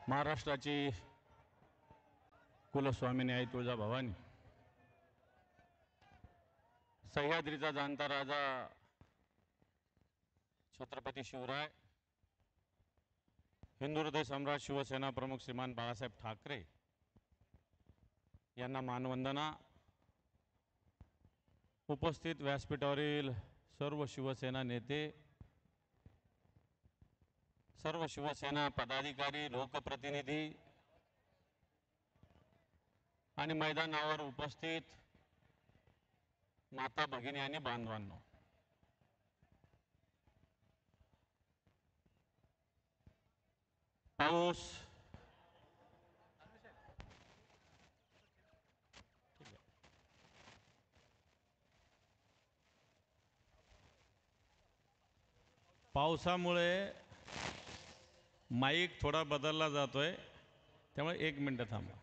महाराष्ट्राची कुलस्वामिनी आई तुळजाभवानी, सह्याद्रीचा जाणता राजा छत्रपती शिवराय, हिंदू हृदय सम्राट शिवसेना प्रमुख श्रीमान बाळासाहेब ठाकरे यांना मानवंदना. उपस्थित व्यासपीठावरील सर्व शिवसेना नेते, सर्व शिवसेना पदाधिकारी, लोकप्रतिनिधी आणि मैदानावर उपस्थित माता भगिनी आणि बांधवांनो, पाऊस पावसामुळे माईक थोडा बदलला जातोय, त्यामुळे 1 मिनिट थांबा.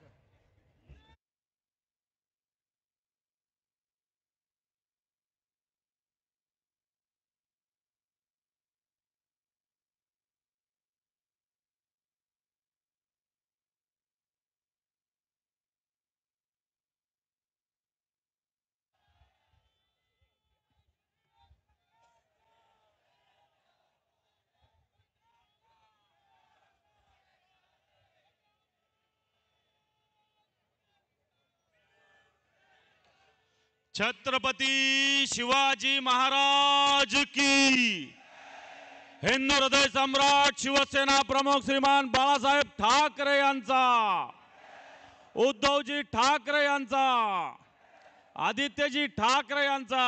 छत्रपती शिवाजी महाराज की, हिंदू हृदय सम्राट शिवसेना प्रमुख श्रीमान बाळासाहेब ठाकरे यांचा, उद्धवजी ठाकरे यांचा, आदित्यजी ठाकरे यांचा.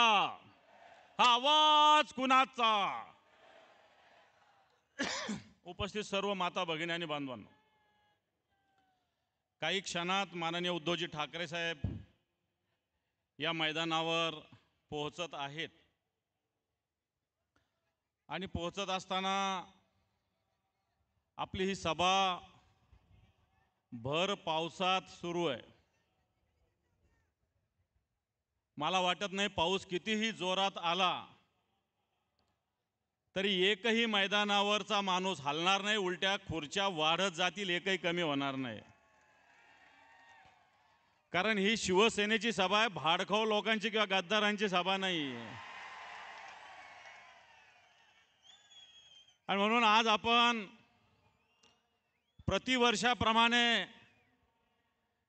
हा आवाज कुणाचा? उपस्थित सर्व माता भगिनी आणि बांधवांनो, काही क्षणात माननीय उद्धवजी ठाकरे साहेब या मैदानावर पोहोचत आहेत आणि पोहोचत असताना आपली ही सभा भर पावसात सुरू आहे. मला वाटत नाही पाऊस कितीही जोरात आला तरी एकही मैदानावरचा माणूस हलणार नाही, उलट्या खुर्च्या वाढत जातील, एकही कमी होणार नाही. कारण ही शिवसेनेची सभा आहे, भाडखाऊ लोकांची किंवा गद्दारांची सभा नाही. आणि म्हणून आज आपण प्रतिवर्षाप्रमाणे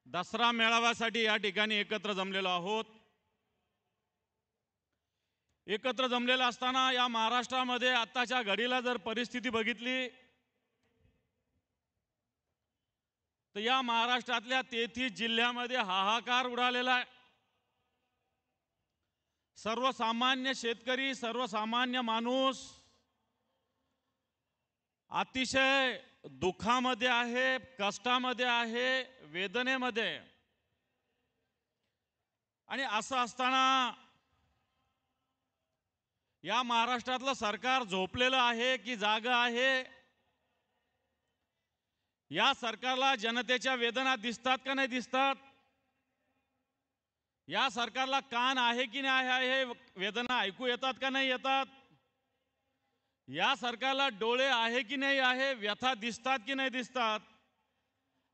दसरा मेळाव्यासाठी या ठिकाणी एकत्र जमलेलो आहोत. एकत्र जमलेला असताना या महाराष्ट्रामध्ये आत्ताच्या घडीला जर परिस्थिती बघितली तर या महाराष्ट्रातल्या 33 जिल्ह्यामध्ये हाहाकार उडालेला आहे. सर्वसामान्य शेतकरी, सर्वसामान्य माणूस अतिशय दुःखामध्ये आहे, कष्टामध्ये आहे, वेदनेमध्ये. आणि असं असताना या महाराष्ट्रातलं सरकार झोपलेलं आहे की जागं आहे? या सरकारला जनतेच्या वेदना दिसतात का नाही दिसतात? या सरकारला कान आहे की नाही आहे? वेदना ऐकू येतात का नाही येतात? या सरकारला डोळे आहे की नाही आहे? व्यथा दिसतात की नाही दिसतात?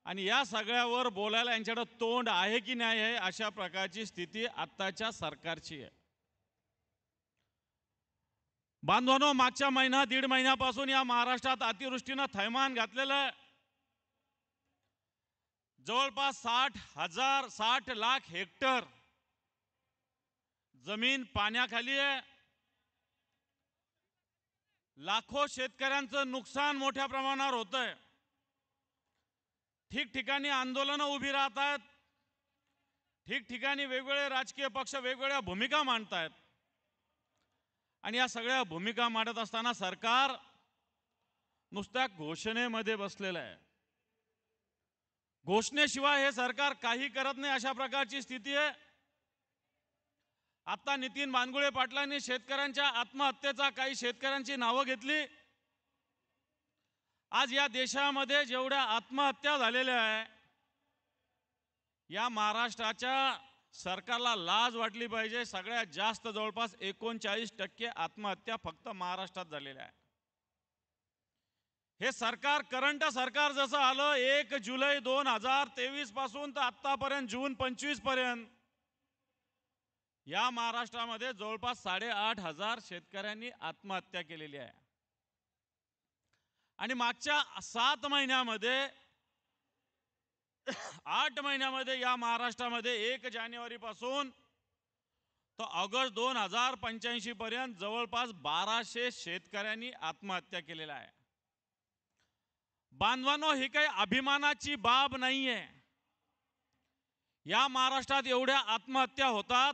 आणि या सगळ्यावर बोलायला यांच्याकडे तोंड आहे की नाही आहे? अशा प्रकारची स्थिती आत्ताच्या सरकारची आहे. बांधवांनो, मागच्या महिना दीड महिन्यापासून या महाराष्ट्रात अतिवृष्टीनं थैमान घातलेलं आहे. जवळपास 60 लाख हेक्टर जमीन पाण्याखाली आहे. लाखो शेतकऱ्यांचं नुकसान मोठ्या प्रमाणावर होतंय. ठिकठिकाणी आंदोलनं उभी राहत आहेत. ठिकठिकाणी वेगवेगळे राजकीय पक्ष वेगवेगळ्या भूमिका मांडतायत. आणि या सगळ्या भूमिका मांडत असताना सरकार नुसत्या घोषणेमध्ये बसलेलं आहे. घोषणेशिवाय हे सरकार काही करत नाही, अशा प्रकारची स्थिती आहे. आता नितीन बानगुळे पाटलांनी शेतकऱ्यांच्या आत्महत्येचा, काही शेतकऱ्यांची नावं घेतली. आज या देशामध्ये जेवढ्या आत्महत्या झालेल्या आहे, या महाराष्ट्राच्या सरकारला लाज वाटली पाहिजे. सगळ्यात जास्त जवळपास 39% आत्महत्या फक्त महाराष्ट्रात झालेल्या आहे. हे सरकार करंट सरकार जसं आलं 1 जुलै 2023 पासून तर आतापर्यंत जून 25 पर्यंत या महाराष्ट्रामध्ये जवळपास 8,500 शेतकऱ्यांनी आत्महत्या केलेली आहे। आणि मागच्या 7 महिन्यामध्ये 8 महिन्यामध्ये या महाराष्ट्रामध्ये 1 जानेवारी पासून तर ऑगस्ट 2085 पर्यंत जवळपास 1200 शेतकऱ्यांनी आत्महत्या केलेल्या आहे। बांधवांनो, ही काही अभिमानाची बाब नाहीये। या महाराष्ट्रात एवढ्या आत्महत्या होतात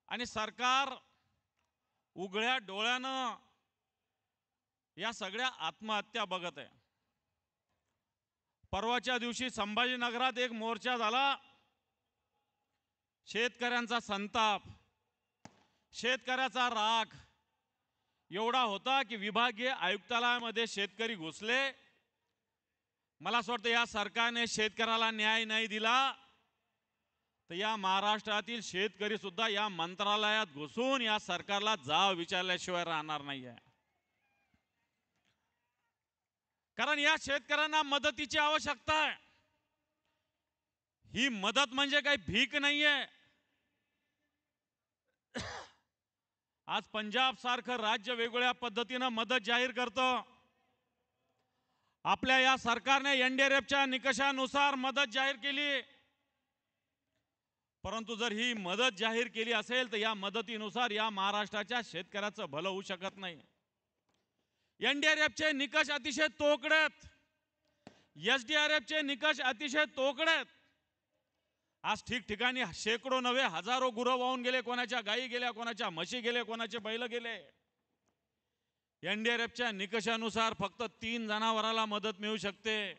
आणि सरकार उघड्या डोळ्यानं या सगळ्या आत्महत्या बघत आहे। परवाच्या दिवशी संभाजीनगरात एक मोर्चा झाला। शेतकऱ्यांचा संताप, शेतकऱ्याचा राग एवढा होता की विभागीय आयुक्तालयामध्ये शेतकरी घुसले। मला असं वाटतं या सरकारने शेतकऱ्याला न्याय नाही दिला तर या महाराष्ट्रातील शेतकरी सुद्धा या मंत्रालयात घुसून या सरकारला जाब विचारल्याशिवाय राहणार नाहीये। कारण या शेतकऱ्यांना मदतीची आवश्यकता आहे। ही मदत म्हणजे काही भीक नाहीये। आज पंजाब सारखं राज्य वेगवेगळ्या पद्धतीने मदत जाहीर करतं। आपल्या या सरकारने एनडीआरएफच्या निकषानुसार मदत जाहीर केली, परंतु जर ही मदत जाहीर केली असेल तर या मदतीनुसार या महाराष्ट्राच्या शेतकऱ्याचं भलं होऊ शकत नाही। एनडीआरएफचे निकष अतिशय तोकडे आहेत, एसडीआरएफचे निकष अतिशय तोकडे आहेत। आज ठिकठिकाणी शेकडो नव्हे हजारो गुरं वाहून गेले, कोणाच्या गायी गेल्या, कोणाच्या म्हशी गेले, कोणाचे बैल गेले। एनडीआरएफच्या निकषानुसार फक्त 3 जनावराला मदत मिळू शकते।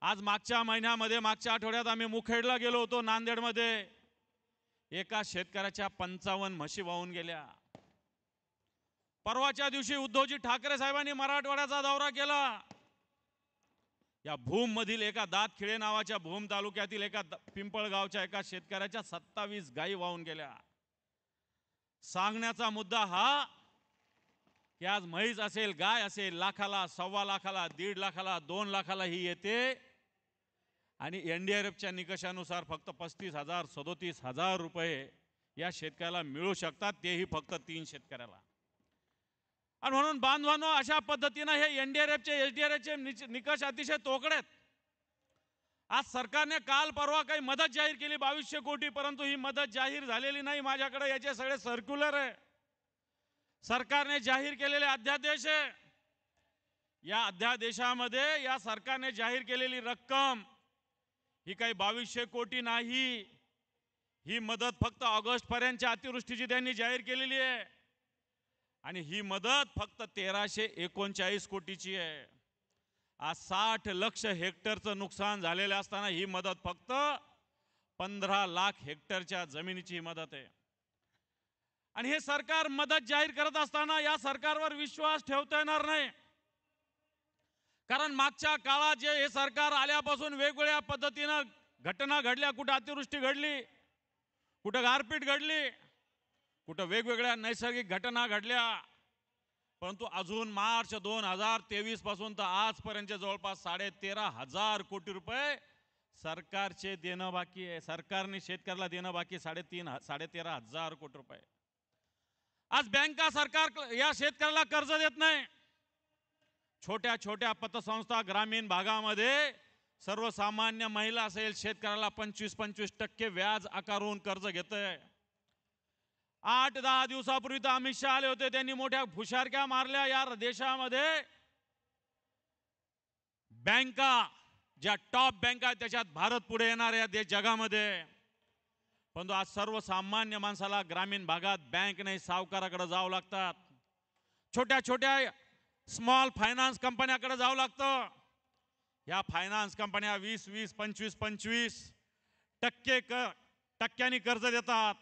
आज मागच्या महिन्यामध्ये मागच्या आठवड्यात आम्ही मुखेडला गेलो होतो, नांदेडमध्ये एका शेतकऱ्याच्या 55 म्हशी वाहून गेल्या। परवाच्या दिवशी उद्धवजी ठाकरे साहेबांनी मराठवाड्याचा दौरा केला। या भूम मधील एका दातखिळे नावाच्या भूम तालुक्यातील एका पिंपळगावच्या एका शेतकऱ्याच्या 27 गायी वाहून गेल्या। सांगण्याचा मुद्दा हा की आज म्हैस असेल, गाय असेल, लाखाला, 1.25 लाखाला, 1.5 लाखाला, 2 लाखाला ही येते आणि एनडीआरएफच्या निकषानुसार फक्त 35,000 37,000 रुपये या शेतकऱ्याला मिळू शकतात, तेही फक्त 3 शेतकऱ्याला। आणि म्हणून बांधवांनो, अशा पद्धतीने हे एनडीआरएफचे एसडीआरएफचे निकष अतिशय तोकडे आहेत। आज सरकारने काल परवा काही मदत जाहीर केली 2200 कोटी, परंतु ही मदत जाहीर झालेली नाही। माझ्याकडे याचे सगळे सर्क्युलर आहे, सरकारने जाहीर केलेले अध्यादेश आहे। या अध्यादेशामध्ये या सरकारने जाहीर केलेली रक्कम ही काही 2200 कोटी नाही। ही मदत फक्त ऑगस्ट पर्यंतच्या अतिवृष्टीची त्यांनी जाहीर केलेली आहे आणि ही मदत फक्त 1339 कोटीची आहे। आज 60 लाख हेक्टरचं नुकसान झालेलं असताना ही मदत फक्त 15 लाख हेक्टरच्या जमिनीची मदत आहे। आणि हे सरकार मदत जाहीर करत असताना या सरकारवर विश्वास ठेवता येणार नाही। कारण मागच्या काळात जे हे सरकार आल्यापासून वेगवेगळ्या पद्धतीने घटना घडल्या, कुठे अतिवृष्टी घडली, कुठे गारपीट घडली, कुठे वेगवेगळ्या नैसर्गिक घटना घडल्या, परंतु अजून मार्च 2023 पासून तर आजपर्यंत जवळपास 13,500 कोटी रुपये सरकारचे देणं बाकी आहे। सरकारने शेतकऱ्याला देणं बाकी 13,500 कोटी रुपये। आज बँका सरकार या शेतकऱ्याला कर्ज देत नाही। छोट्या छोट्या पतसंस्था ग्रामीण भागामध्ये सर्वसामान्य महिला असेल, शेतकऱ्याला 25% व्याज आकारून कर्ज घेतंय। 8-10 दिवसापूर्वी तर अमित शहा आले होते, त्यांनी मोठ्या फुशारक्या मारल्या या देशामध्ये। बँका ज्या टॉप बँका आहेत त्याच्यात भारत पुढे येणार आहे जगामध्ये, परंतु आज सर्वसामान्य माणसाला ग्रामीण भागात बँक नाही सावकाराकडे जावं लागतात, छोट्या छोट्या स्मॉल फायनान्स कंपन्याकडे जावं लागतं। या फायनान्स कंपन्या 20-20, 25-25% टक्क्यांनी कर्ज देतात।